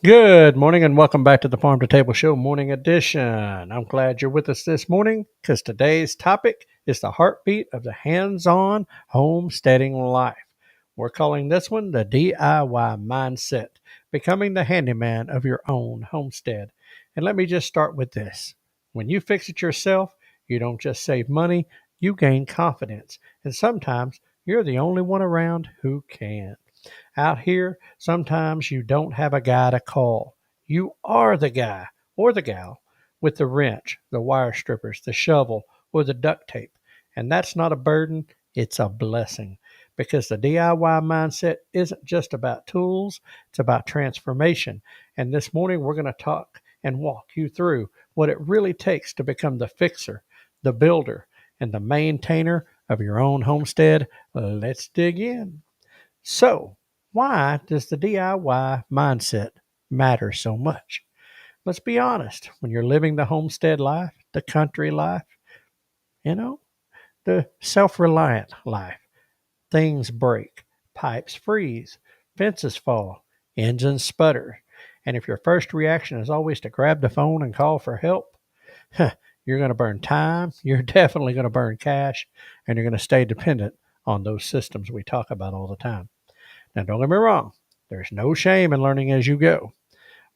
Good morning and welcome back to the Farm2Table Show Morning Edition. I'm glad you're with us this morning because today's topic is the heartbeat of the hands-on homesteading life. We're calling this one the DIY mindset, becoming the handyman of your own homestead. And let me just start with this. When you fix it yourself, you don't just save money, you gain confidence. And sometimes you're the only one around who can. Out here, sometimes you don't have a guy to call. You are the guy or the gal with the wrench, the wire strippers, the shovel, or the duct tape. And that's not a burden, it's a blessing. Because the DIY mindset isn't just about tools, it's about transformation. And this morning, we're going to talk and walk you through what it really takes to become the fixer, the builder, and the maintainer of your own homestead. Let's dig in. So, why does the DIY mindset matter so much? Let's be honest. When you're living the homestead life, the country life, you know, the self reliant life, things break, pipes freeze, fences fall, engines sputter. And if your first reaction is always to grab the phone and call for help, you're going to burn time, you're definitely going to burn cash, and you're going to stay dependent on those systems we talk about all the time. Now, don't get me wrong, there's no shame in learning as you go.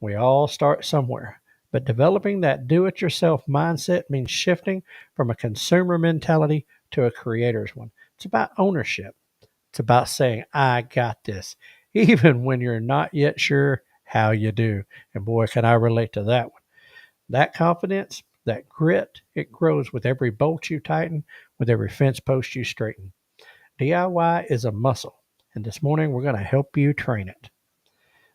We all start somewhere. But developing that do it yourself mindset means shifting from a consumer mentality to a creator's one. It's about ownership. It's about saying, I got this, even when you're not yet sure how you do. And boy, can I relate to that one. That confidence, that grit, it grows with every bolt you tighten, with every fence post you straighten. DIY is a muscle, and this morning we're going to help you train it.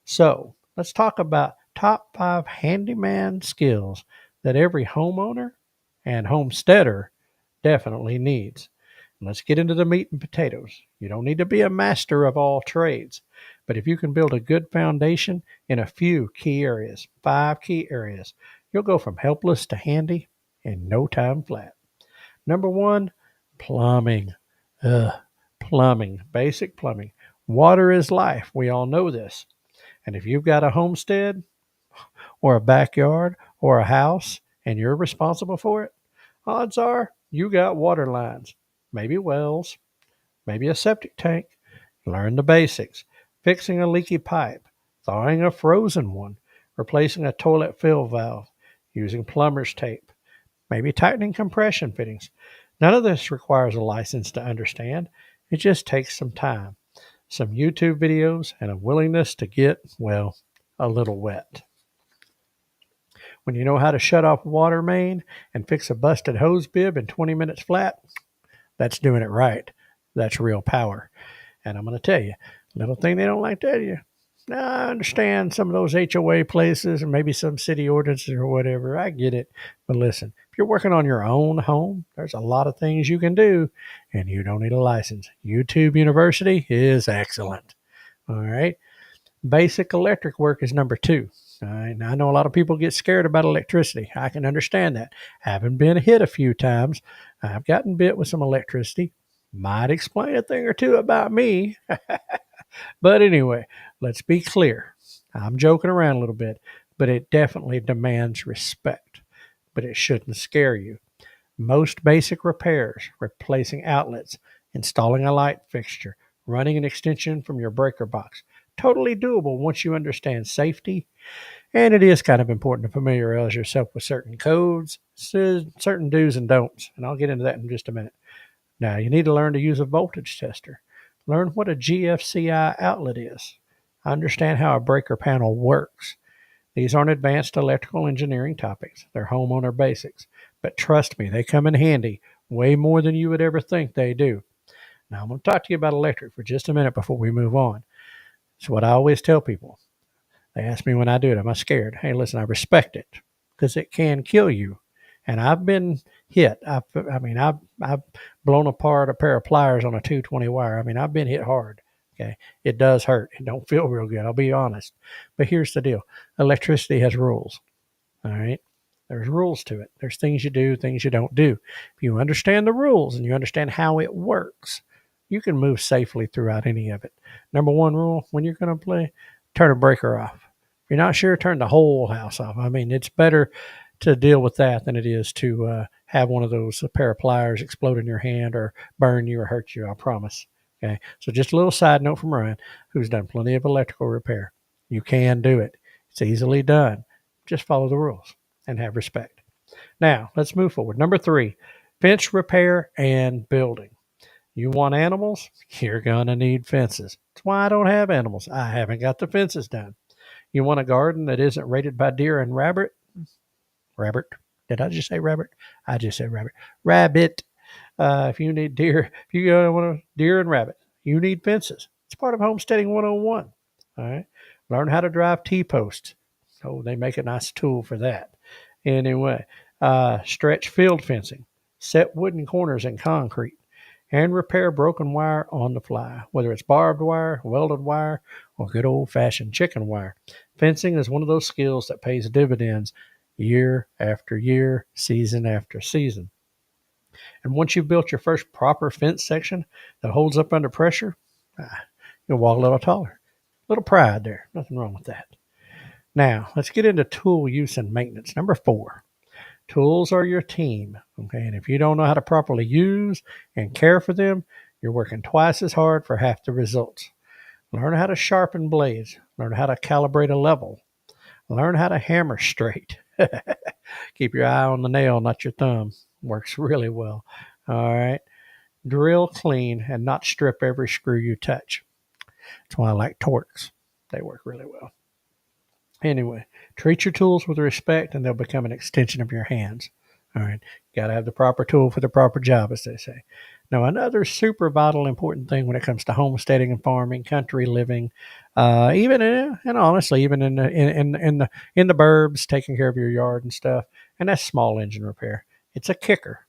So, let's talk about top 5 handyman skills that every homeowner and homesteader definitely needs. Let's get into the meat and potatoes. You don't need to be a master of all trades, but if you can build a good foundation in a few key areas, 5 key areas, you'll go from helpless to handy in no time flat. Number 1, plumbing. Ugh, plumbing, basic plumbing. Water is life. We all know this. And if you've got a homestead or a backyard or a house and you're responsible for it, odds are you got water lines, maybe wells, maybe a septic tank. Learn the basics. Fixing a leaky pipe, thawing a frozen one, replacing a toilet fill valve, using plumber's tape, maybe tightening compression fittings. None of this requires a license to understand. It just takes some time, some YouTube videos, and a willingness to get, well, a little wet. When you know how to shut off a water main and fix a busted hose bib in 20 minutes flat, that's doing it right. That's real power. And I'm going to tell you, little thing they don't like to tell you. Now, I understand some of those HOA places and maybe some city ordinances or whatever. I get it. But listen, if you're working on your own home, there's a lot of things you can do, and you don't need a license. YouTube University is excellent. All right. Basic electric work is number 2. All right. Now, I know a lot of people get scared about electricity. I can understand that. Having been hit a few times, I've gotten bit with some electricity. Might explain a thing or two about me. But anyway, let's be clear. I'm joking around a little bit, but it definitely demands respect. But it shouldn't scare you. Most basic repairs, replacing outlets, installing a light fixture, running an extension from your breaker box, totally doable once you understand safety. And it is kind of important to familiarize yourself with certain codes, certain do's and don'ts. And I'll get into that in just a minute. Now, you need to learn to use a voltage tester. Learn what a GFCI outlet is. Understand how a breaker panel works. These aren't advanced electrical engineering topics. They're homeowner basics. But trust me, they come in handy way more than you would ever think they do. Now, I'm going to talk to you about electric for just a minute before we move on. It's what I always tell people. They ask me when I do it, am I scared? Hey, listen, I respect it because it can kill you. And I've been hit. I've blown apart a pair of pliers on a 220 wire. I mean, I've been hit hard. Okay. It does hurt. It don't feel real good. I'll be honest. But here's the deal. Electricity has rules. All right. There's rules to it. There's things you do, things you don't do. If you understand the rules and you understand how it works, you can move safely throughout any of it. Number 1 rule when you're going to play, turn a breaker off. you're not sure, turn the whole house off. I mean, it's better to deal with that than it is to have one of those a pair of pliers explode in your hand or burn you or hurt you. I promise. Okay. So just a little side note from Ryan, who's done plenty of electrical repair. You can do it. It's easily done. Just follow the rules and have respect. Now let's move forward. Number 3, fence repair and building. You want animals? You're gonna need fences. That's why I don't have animals. I haven't got the fences done. You want a garden that isn't raided by deer and rabbit? Rabbit. Did I just say rabbit? I just said rabbit. Rabbit. If you need deer, if you want a deer and rabbit, you need fences. It's part of homesteading 101. All right. Learn how to drive T-posts. Oh, they make a nice tool for that. Anyway, stretch field fencing, set wooden corners in concrete, and repair broken wire on the fly, whether it's barbed wire, welded wire, or good old-fashioned chicken wire. Fencing is one of those skills that pays dividends year after year, season after season. And once you've built your first proper fence section that holds up under pressure, you'll walk a little taller. A little pride there. Nothing wrong with that. Now, let's get into tool use and maintenance. Number 4, tools are your team. Okay, and if you don't know how to properly use and care for them, you're working twice as hard for half the results. Learn how to sharpen blades. Learn how to calibrate a level. Learn how to hammer straight. Keep your eye on the nail, not your thumb. Works really well. All right. Drill clean and not strip every screw you touch. That's why I like Torx. They work really well. Anyway, treat your tools with respect and they'll become an extension of your hands. All right. You got to have the proper tool for the proper job, as they say. Now, another super vital important thing when it comes to homesteading and farming, country living, even and honestly, even in the burbs, taking care of your yard and stuff, and that's small engine repair. It's a kicker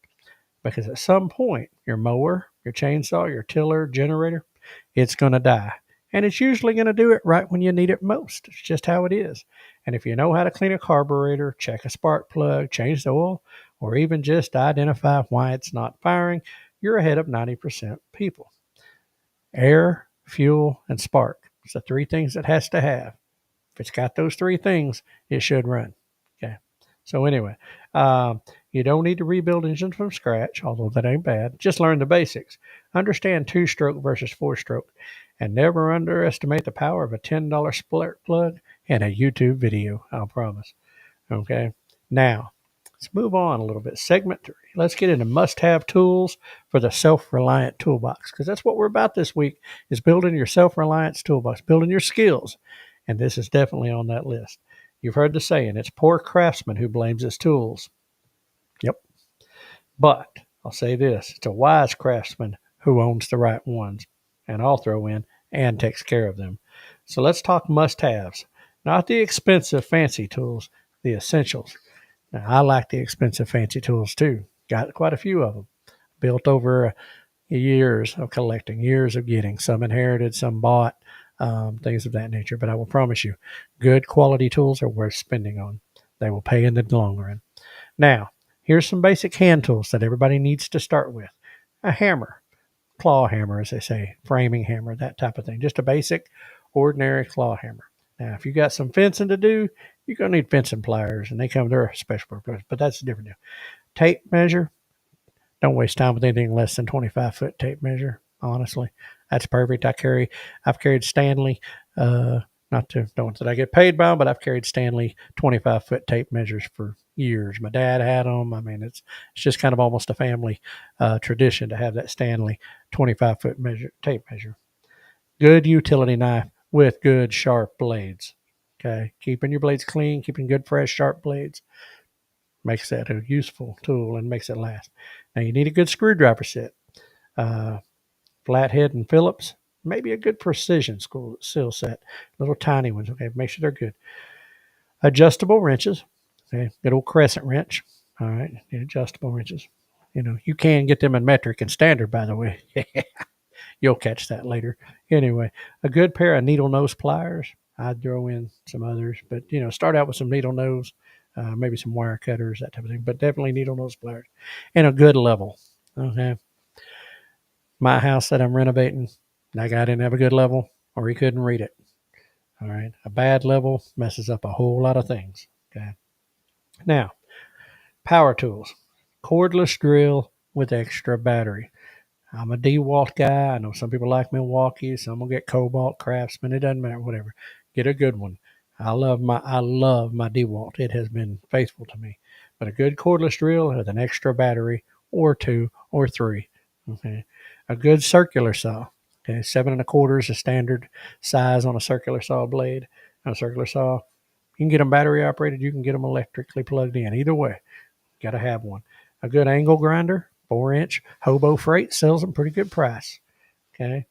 because at some point, your mower, your chainsaw, your tiller, generator, it's going to die. And it's usually going to do it right when you need it most. It's just how it is. And if you know how to clean a carburetor, check a spark plug, change the oil, or even just identify why it's not firing, you're ahead of 90% people. Air, fuel, and spark. It's the 3 things it has to have. If it's got those 3 things, it should run. Okay. So anyway, you don't need to rebuild engines from scratch, although that ain't bad. Just learn the basics. Understand 2-stroke versus 4-stroke. And never underestimate the power of a $10 spark plug and a YouTube video, I'll promise. Okay. Now, let's move on a little bit. Segment 3. Let's get into must-have tools for the self-reliant toolbox, because that's what we're about this week, is building your self-reliance toolbox, building your skills. And this is definitely on that list. You've heard the saying, it's poor craftsman who blames his tools. Yep. But I'll say this, it's a wise craftsman who owns the right ones. And I'll throw in, and takes care of them. So let's talk must-haves. Not the expensive fancy tools, the essentials. Now, I like the expensive fancy tools too. Got quite a few of them. Built over years of collecting, years of getting. Some inherited, some bought, things of that nature. But I will promise you, good quality tools are worth spending on. They will pay in the long run. Now, here's some basic hand tools that everybody needs to start with. A hammer. Claw hammer, as they say, framing hammer, that type of thing. Just a basic, ordinary claw hammer. Now, if you got some fencing to do, you're going to need fencing pliers, and they're special purpose, but that's a different deal. Tape measure. Don't waste time with anything less than 25-foot tape measure, honestly. That's perfect. I've carried Stanley, don't that I get paid by them, but I've carried Stanley 25-foot tape measures for years. My dad had them. I mean, it's just kind of almost a family tradition to have that Stanley 25-foot tape measure. Good utility knife with good sharp blades. Okay, keeping your blades clean, keeping good fresh sharp blades makes that a useful tool and makes it last. Now you need a good screwdriver set, flathead and Phillips. Maybe a good precision seal set, little tiny ones. Okay, make sure they're good. Adjustable wrenches. Okay, good old crescent wrench. All right, adjustable wrenches. You can get them in metric and standard, by the way. You'll catch that later. Anyway, a good pair of needle nose pliers. I'd throw in some others, but start out with some needle nose, maybe some wire cutters, that type of thing. But definitely needle nose pliers, and a good level. Okay. My house that I'm renovating, that guy didn't have a good level, or he couldn't read it. All right. A bad level messes up a whole lot of things. Okay. Now, power tools. Cordless drill with extra battery. I'm a DeWalt guy. I know some people like Milwaukee. Some will get Cobalt, Craftsman. It doesn't matter. Whatever. Get a good one. I love my DeWalt. It has been faithful to me. But a good cordless drill with an extra battery or two or three. Okay. A good circular saw. Okay. 7 1/4 is a standard size on a circular saw blade. On a circular saw. You can get them battery operated. You can get them electrically plugged in. Either way, got to have one. A good angle grinder, 4-inch. Hobo Freight sells them pretty good price. Okay.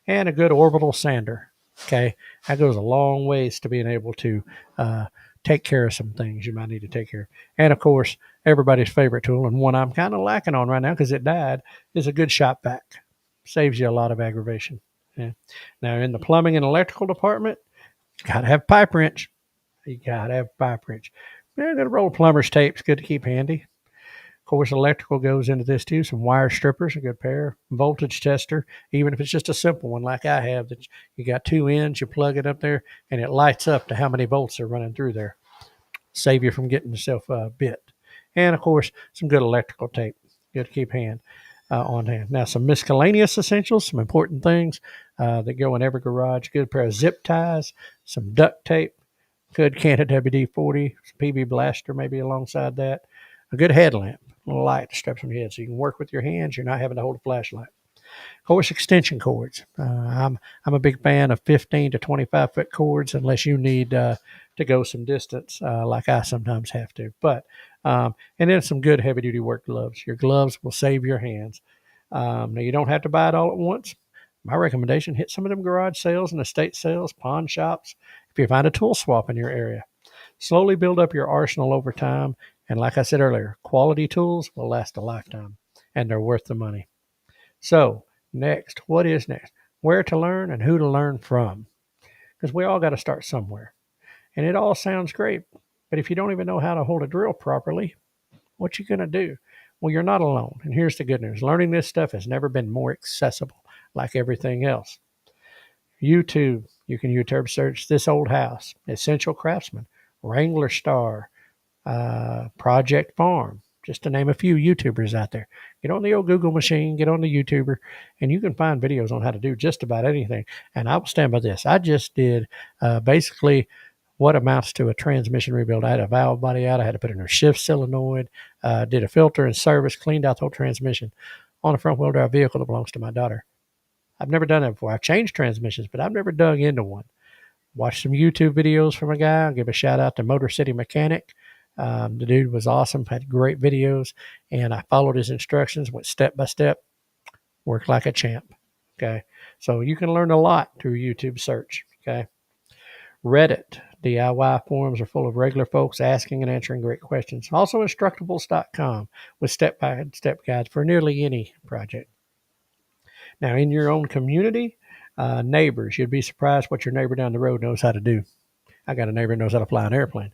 And a good orbital sander. Okay. That goes a long ways to being able to take care of some things you might need to take care of. And of course, everybody's favorite tool, and one I'm kind of lacking on right now because it died, is a good shop vac. Saves you a lot of aggravation. Okay. Now, in the plumbing and electrical department, you got to have pipe wrench. You got to have pipe wrench. Yeah, got a roll of plumber's tape. It's good to keep handy. Of course, electrical goes into this too. Some wire strippers, a good pair. Voltage tester, even if it's just a simple one like I have, that you got 2 ends, you plug it up there, and it lights up to how many volts are running through there. Save you from getting yourself bit. And of course, some good electrical tape. Good to keep on hand. Now, some miscellaneous essentials, some important things that go in every garage. Good pair of zip ties, some duct tape, good can of WD-40, some PB blaster maybe alongside that, a good headlamp, a little light straps on your head so you can work with your hands. You're not having to hold a flashlight. Of course, extension cords. I'm a big fan of 15 to 25-foot cords, unless you need to go some distance, like I sometimes have to. But and then some good heavy duty work gloves. Your gloves will save your hands. Now you don't have to buy it all at once. My recommendation: hit some of them garage sales and estate sales, pawn shops. If you find a tool swap in your area, slowly build up your arsenal over time. And like I said earlier, quality tools will last a lifetime, and they're worth the money. So, next, what is next? Where to learn and who to learn from. Because we all got to start somewhere. And it all sounds great. But if you don't even know how to hold a drill properly, what you going to do? Well, you're not alone. And here's the good news. Learning this stuff has never been more accessible, like everything else. YouTube, you can YouTube search This Old House, Essential Craftsman, Wrangler Star, Project Farm, just to name a few YouTubers out there. Get on the old Google machine, get on the YouTuber, and you can find videos on how to do just about anything. And I will stand by this. I just did basically what amounts to a transmission rebuild. I had a valve body out. I had to put in a shift solenoid, did a filter and service, cleaned out the whole transmission on a front wheel drive vehicle that belongs to my daughter. I've never done that before. I've changed transmissions, but I've never dug into one. Watched some YouTube videos from a guy. I'll give a shout out to Motor City Mechanic. The dude was awesome, had great videos, and I followed his instructions, went step by step, worked like a champ. Okay. So you can learn a lot through YouTube search. Okay. Reddit, DIY forums are full of regular folks asking and answering great questions. Also, Instructables.com with step-by-step guides for nearly any project. Now, in your own community, neighbors, you'd be surprised what your neighbor down the road knows how to do. I got a neighbor that knows how to fly an airplane.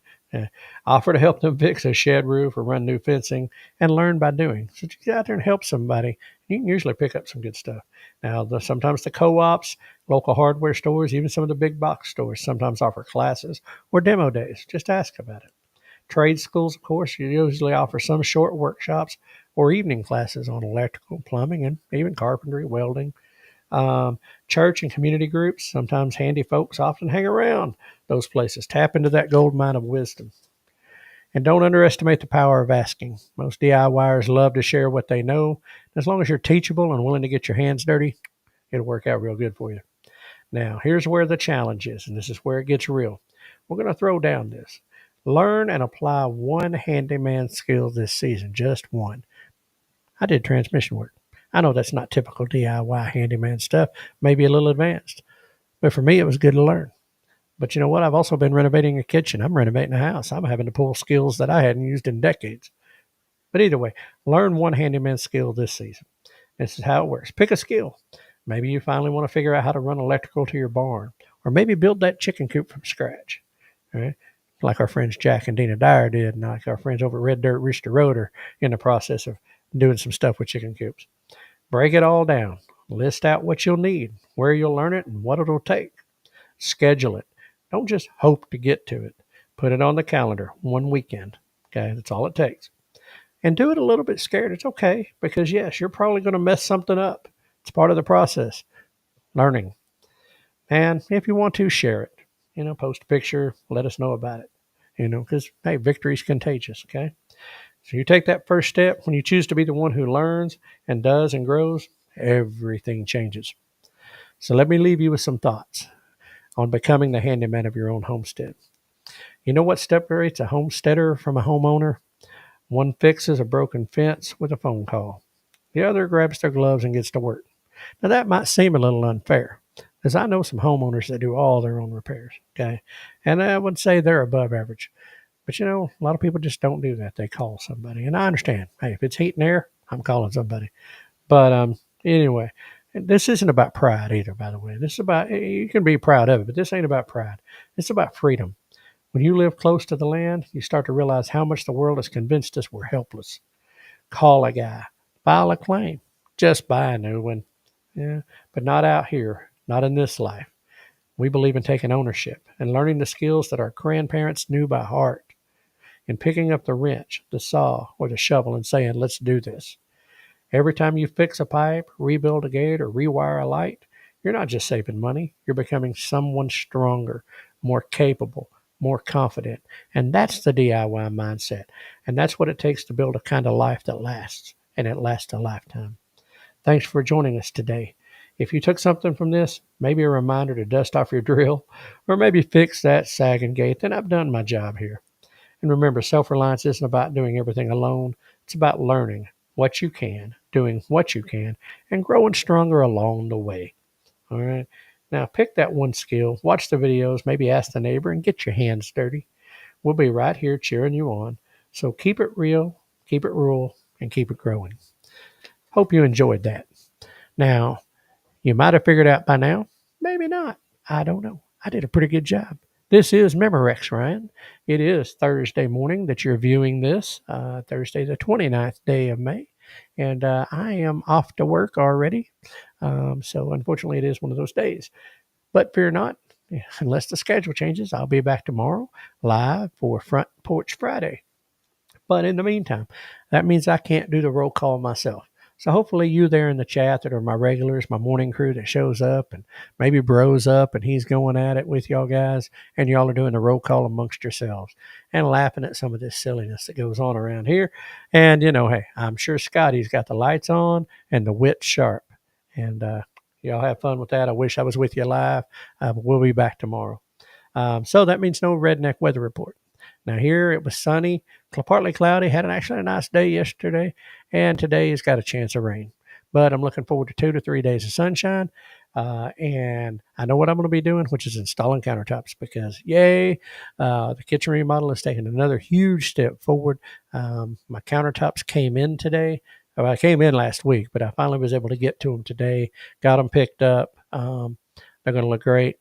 Offer to help them fix a shed roof or run new fencing, and learn by doing. So just get out there and help somebody. You can usually pick up some good stuff. Now, sometimes the co-ops, local hardware stores, even some of the big box stores sometimes offer classes or demo days. Just ask about it. Trade schools, of course, usually offer some short workshops or evening classes on electrical, plumbing, and even carpentry, welding. Church and community groups, sometimes handy folks often hang around those places. Tap into that gold mine of wisdom. And don't underestimate the power of asking. Most DIYers love to share what they know. As long as you're teachable and willing to get your hands dirty, it'll work out real good for you. Now, here's where the challenge is, and this is where it gets real. We're going to throw down this. Learn and apply one handyman skill this season, just one. I did transmission work. I know that's not typical DIY handyman stuff, maybe a little advanced, but for me, it was good to learn. But you know what? I've also been renovating a kitchen. I'm renovating a house. I'm having to pull skills that I hadn't used in decades. But either way, learn one handyman skill this season. This is how it works. Pick a skill. Maybe you finally want to figure out how to run electrical to your barn, or maybe build that chicken coop from scratch. All right? Like our friends Jack and Dina Dyer did, and like our friends over at Red Dirt Rooster Road are in the process of doing some stuff with chicken coops. Break it all down. List out what you'll need, where you'll learn it, and what it'll take. Schedule it. Don't just hope to get to it. Put it on the calendar one weekend. Okay, that's all it takes. And do it a little bit scared. It's okay because, yes, you're probably going to mess something up. It's part of the process, learning. And if you want to, share it. Post a picture, let us know about it. Because, hey, victory's contagious. Okay. So you take that first step when you choose to be the one who learns and does and grows, everything changes. So let me leave you with some thoughts on becoming the handyman of your own homestead. You know what separates a homesteader from a homeowner? One fixes a broken fence with a phone call. The other grabs their gloves and gets to work. Now that might seem a little unfair, because I know some homeowners that do all their own repairs, okay? And I would say they're above average. But a lot of people just don't do that. They call somebody. And I understand. Hey, if it's heat and air, I'm calling somebody. But anyway, this isn't about pride either, by the way. This is about, you can be proud of it, but this ain't about pride. It's about freedom. When you live close to the land, you start to realize how much the world has convinced us we're helpless. Call a guy, file a claim, just buy a new one. Yeah, but not out here, not in this life. We believe in taking ownership and learning the skills that our grandparents knew by heart, and picking up the wrench, the saw, or the shovel and saying, let's do this. Every time you fix a pipe, rebuild a gate, or rewire a light, you're not just saving money, you're becoming someone stronger, more capable, more confident. And that's the DIY mindset. And that's what it takes to build a kind of life that lasts, and it lasts a lifetime. Thanks for joining us today. If you took something from this, maybe a reminder to dust off your drill, or maybe fix that sagging gate, then I've done my job here. And remember, self-reliance isn't about doing everything alone. It's about learning what you can, doing what you can, and growing stronger along the way. All right. Now, pick that one skill, watch the videos, maybe ask the neighbor, and get your hands dirty. We'll be right here cheering you on. So keep it real, keep it rural, and keep it growing. Hope you enjoyed that. Now, you might have figured out by now, maybe not. I don't know. I did a pretty good job. This is Memorex, Ryan. It is Thursday morning that you're viewing this, Thursday the 29th day of May. And I am off to work already. So unfortunately, it is one of those days. But fear not, unless the schedule changes, I'll be back tomorrow live for Front Porch Friday. But in the meantime, that means I can't do the roll call myself. So hopefully you there in the chat that are my regulars, my morning crew that shows up, and maybe Bro's up and he's going at it with y'all guys, and y'all are doing the roll call amongst yourselves and laughing at some of this silliness that goes on around here. And, hey, I'm sure Scotty's got the lights on and the wit sharp. And y'all have fun with that. I wish I was with you live, but we'll be back tomorrow. So that means no redneck weather report. Now here it was sunny, partly cloudy, had actually a nice day yesterday, and today has got a chance of rain. But I'm looking forward to 2 to 3 days of sunshine, and I know what I'm going to be doing, which is installing countertops because, yay, the kitchen remodel has taken another huge step forward. My countertops came in today. Well, I came in last week, but I finally was able to get to them today, got them picked up. They're going to look great.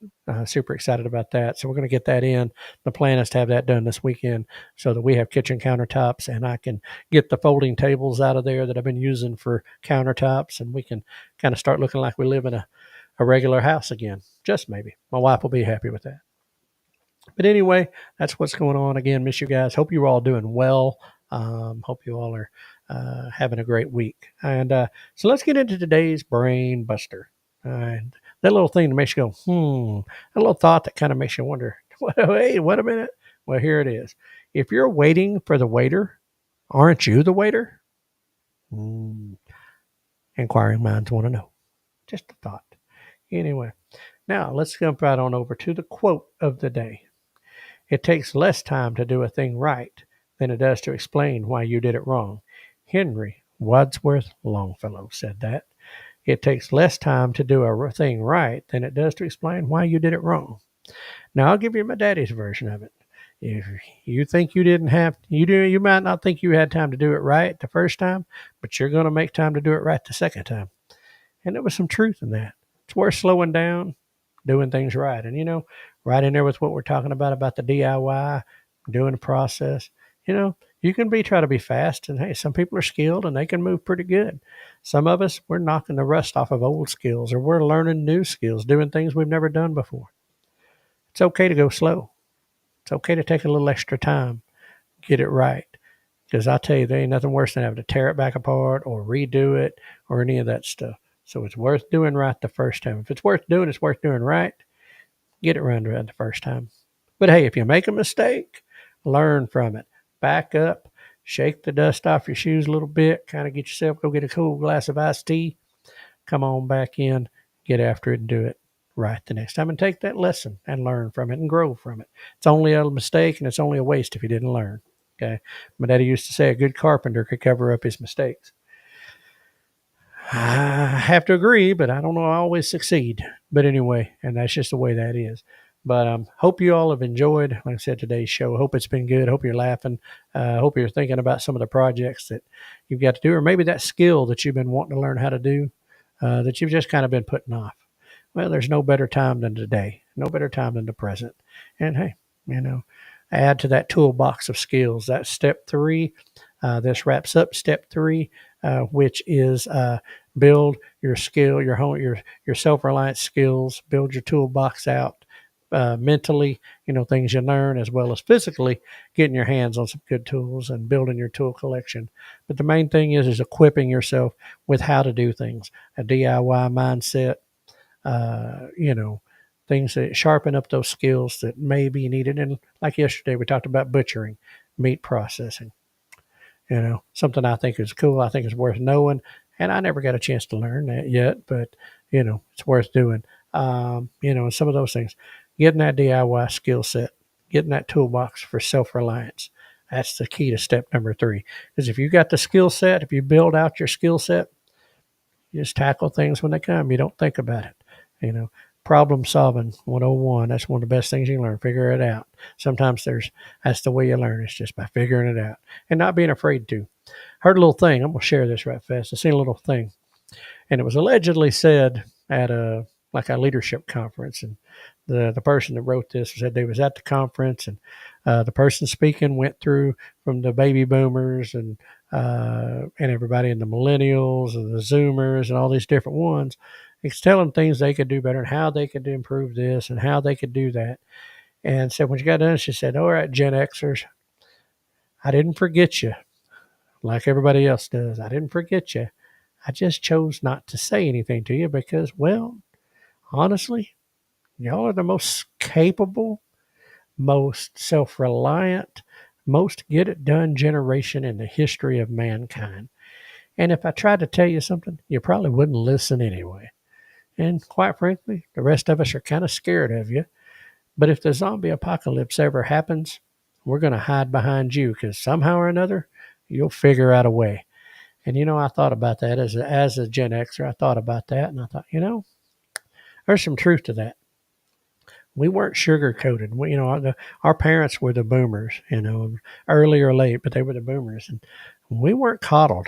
Super excited about that. So we're going to get that in. The plan is to have that done this weekend so that we have kitchen countertops and I can get the folding tables out of there that I've been using for countertops, and we can kind of start looking like we live in a regular house again. Just maybe. My wife will be happy with that. But anyway, that's what's going on. Again, miss you guys. Hope you're all doing well. Hope you all are having a great week. And so let's get into today's brain buster. And that little thing that makes you go, a little thought that kind of makes you wonder, hey, wait a minute. Well, here it is. If you're waiting for the waiter, aren't you the waiter? Inquiring minds want to know. Just a thought. Anyway, now let's jump right on over to the quote of the day. It takes less time to do a thing right than it does to explain why you did it wrong. Henry Wadsworth Longfellow said that. It takes less time to do a thing right than it does to explain why you did it wrong. Now, I'll give you my daddy's version of it. If you think you didn't have, you might not think you had time to do it right the first time, but you're going to make time to do it right the second time. And there was some truth in that. It's worth slowing down, doing things right. And, right in there with what we're talking about the DIY, doing the process, you can try to be fast, and hey, some people are skilled and they can move pretty good. Some of us, we're knocking the rust off of old skills, or we're learning new skills, doing things we've never done before. It's okay to go slow. It's okay to take a little extra time, get it right. Because I tell you, there ain't nothing worse than having to tear it back apart or redo it or any of that stuff. So it's worth doing right the first time. If it's worth doing, it's worth doing right. Get it right the first time. But hey, if you make a mistake, learn from it. Back up, shake the dust off your shoes a little bit, kind of get yourself, go get a cool glass of iced tea, come on back in, get after it and do it right the next time and take that lesson and learn from it and grow from it. It's only a mistake and it's only a waste if you didn't learn. Okay. My daddy used to say a good carpenter could cover up his mistakes. I have to agree, but I don't know I always succeed. But anyway, and that's just the way that is. But hope you all have enjoyed, like I said, today's show. Hope it's been good. Hope you're laughing. Hope you're thinking about some of the projects that you've got to do, or maybe that skill that you've been wanting to learn how to do that you've just kind of been putting off. Well, there's no better time than today. No better time than the present. And hey, add to that toolbox of skills. That's step 3. This wraps up step 3, which is build your skill, your home, your self-reliance skills. Build your toolbox out mentally. Things you learn as well as physically. Getting your hands on some good tools and building your tool collection. But the main thing is equipping yourself with how to do things. A DIY mindset. Things that sharpen up those skills that may be needed. And like yesterday, we talked about butchering, meat processing. Something I think is cool. I think is worth knowing. And I never got a chance to learn that yet, but, it's worth doing. And some of those things. Getting that DIY skill set, getting that toolbox for self-reliance. That's the key to step number 3. Because if you got the skill set, if you build out your skill set, you just tackle things when they come. You don't think about it. Problem solving 101. That's one of the best things you can learn. Figure it out. Sometimes that's the way you learn. It's just by figuring it out and not being afraid to. Heard a little thing. I'm going to share this right fast. I seen a little thing, and it was allegedly said at a leadership conference, and the person that wrote this said they was at the conference, and the person speaking went through from the baby boomers and everybody in the millennials and the Zoomers and all these different ones. He's telling things they could do better and how they could improve this and how they could do that. And so when she got done, she said, "All right, Gen Xers, I didn't forget you like everybody else does. I didn't forget you. I just chose not to say anything to you because, well, honestly, y'all are the most capable, most self-reliant, most get-it-done generation in the history of mankind. And if I tried to tell you something, you probably wouldn't listen anyway. And quite frankly, the rest of us are kind of scared of you. But if the zombie apocalypse ever happens, we're going to hide behind you because somehow or another, you'll figure out a way." And, I thought about that as a Gen Xer. I thought about that, and I thought, there's some truth to that. We weren't sugar-coated. Our parents were the boomers, early or late, but they were the boomers. And we weren't coddled.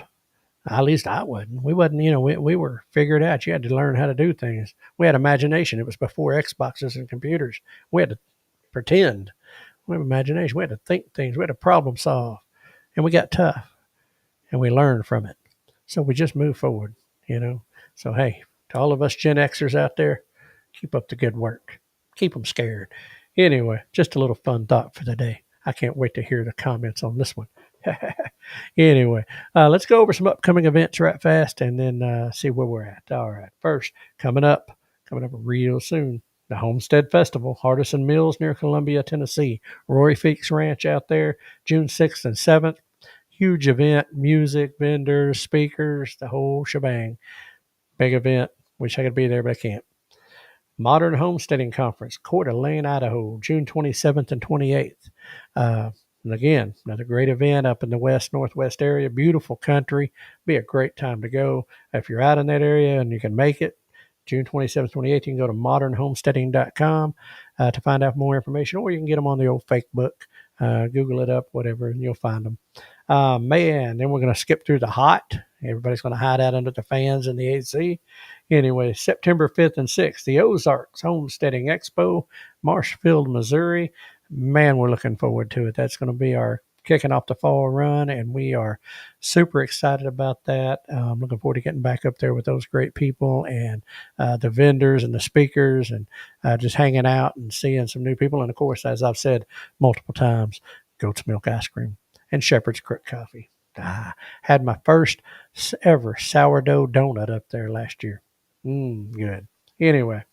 At least I wasn't. We wasn't, we were figured out. You had to learn how to do things. We had imagination. It was before Xboxes and computers. We had to pretend. We had imagination. We had to think things. We had to problem solve. And we got tough. And we learned from it. So we just moved forward, So, hey, to all of us Gen Xers out there, keep up the good work. Keep them scared. Anyway, just a little fun thought for the day. I can't wait to hear the comments on this one. Anyway, let's go over some upcoming events right fast and then see where we're at. All right. First, coming up real soon, the Homestead Festival, Hardison Mills near Columbia, Tennessee. Roy Feeks Ranch out there, June 6th and 7th. Huge event, music, vendors, speakers, the whole shebang. Big event. Wish I could be there, but I can't. Modern Homesteading Conference, Coeur d'Alene, Idaho, June 27th and 28th. And again, another great event up in the northwest area. Beautiful country. Be a great time to go. If you're out in that area and you can make it, June 27th, 28th, you can go to modernhomesteading.com to find out more information, or you can get them on the old fake book. Google it up, whatever, and you'll find them. Then we're going to skip through the hot. Everybody's going to hide out under the fans and the AC. Anyway, September 5th and 6th, the Ozarks Homesteading Expo, Marshfield, Missouri. Man, we're looking forward to it. That's going to be our kicking off the fall run, and we are super excited about that. Looking forward to getting back up there with those great people and the vendors and the speakers, and just hanging out and seeing some new people. And of course, as I've said multiple times, goat's milk ice cream and Shepherd's Crook coffee. Had my first ever sourdough donut up there last year. Good. Anyway,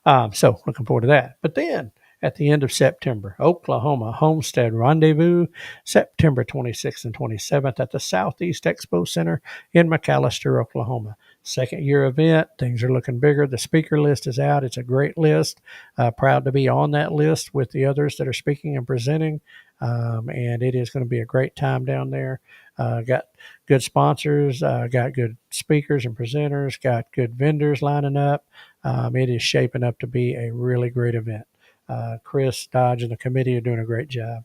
so looking forward to that. But then at the end of September, Oklahoma Homestead Rendezvous, September 26th and 27th at the Southeast Expo Center in McAlester, Oklahoma. Second year event. Things are looking bigger. The speaker list is out. It's a great list. Proud to be on that list with the others that are speaking and presenting. And it is going to be a great time down there. Got good sponsors, got good speakers and presenters, got good vendors lining up. It is shaping up to be a really great event. Chris Dodge and the committee are doing a great job.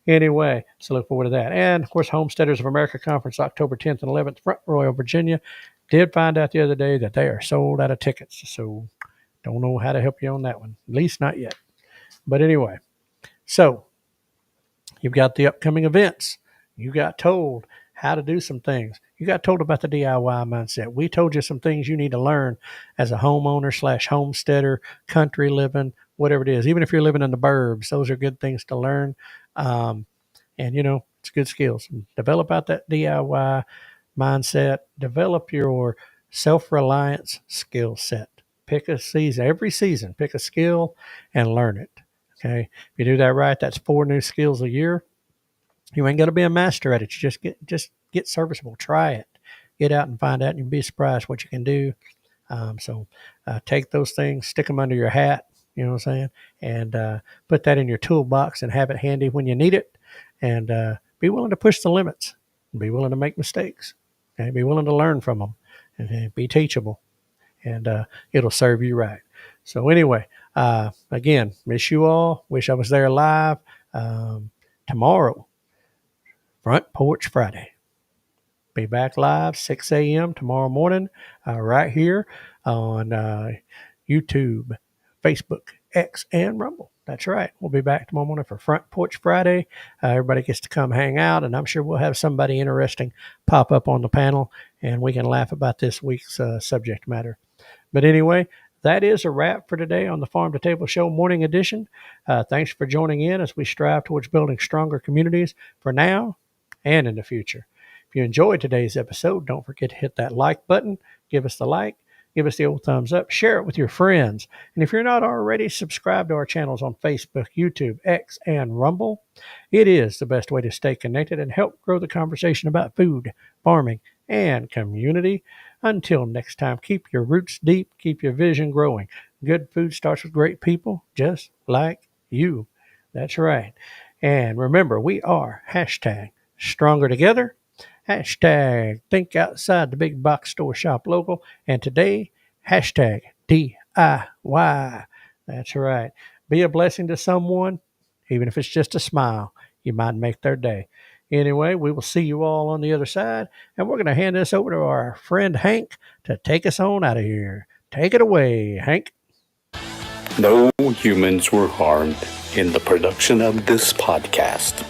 Anyway, so look forward to that. And, of course, Homesteaders of America Conference, October 10th and 11th, Front Royal, Virginia. Did find out the other day that they are sold out of tickets. So don't know how to help you on that one, at least not yet. But anyway, so you've got the upcoming events. You got told how to do some things. You got told about the DIY mindset. We told you some things you need to learn as a homeowner / homesteader, country living, whatever it is. Even if you're living in the burbs, those are good things to learn. And, it's good skills. Develop out that DIY mindset. Develop your self-reliance skill set. Pick a season. Every season, pick a skill and learn it. Okay. If you do that right, that's 4 new skills a year. You ain't got to be a master at it. You just get serviceable. Try it. Get out and find out, and you'll be surprised what you can do. So take those things, stick them under your hat, you know what I'm saying, and put that in your toolbox and have it handy when you need it. And be willing to push the limits. Be willing to make mistakes. Okay? Be willing to learn from them, and be teachable. And it'll serve you right. So anyway, again, miss you all. Wish I was there live. Tomorrow, Front Porch Friday. Be back live 6 a.m. tomorrow morning, right here on YouTube, Facebook, X, and Rumble. That's right. We'll be back tomorrow morning for Front Porch Friday. Everybody gets to come hang out, and I'm sure we'll have somebody interesting pop up on the panel, and we can laugh about this week's subject matter. But anyway, that is a wrap for today on the Farm to Table Show Morning Edition. Thanks for joining in as we strive towards building stronger communities for now and in the future. If you enjoyed today's episode, don't forget to hit that like button. Give us the like. Give us the old thumbs up. Share it with your friends. And if you're not already, subscribe to our channels on Facebook, YouTube, X, and Rumble. It is the best way to stay connected and help grow the conversation about food, farming, and community. Until next time, keep your roots deep, keep your vision growing. Good food starts with great people, just like you. That's right. And remember, we are #stronger together, #think outside the big box store shop local, and today, #DIY. That's right. Be a blessing to someone, even if it's just a smile. You might make their day. Anyway, we will see you all on the other side, and we're going to hand this over to our friend Hank to take us on out of here. Take it away, Hank. No humans were harmed in the production of this podcast.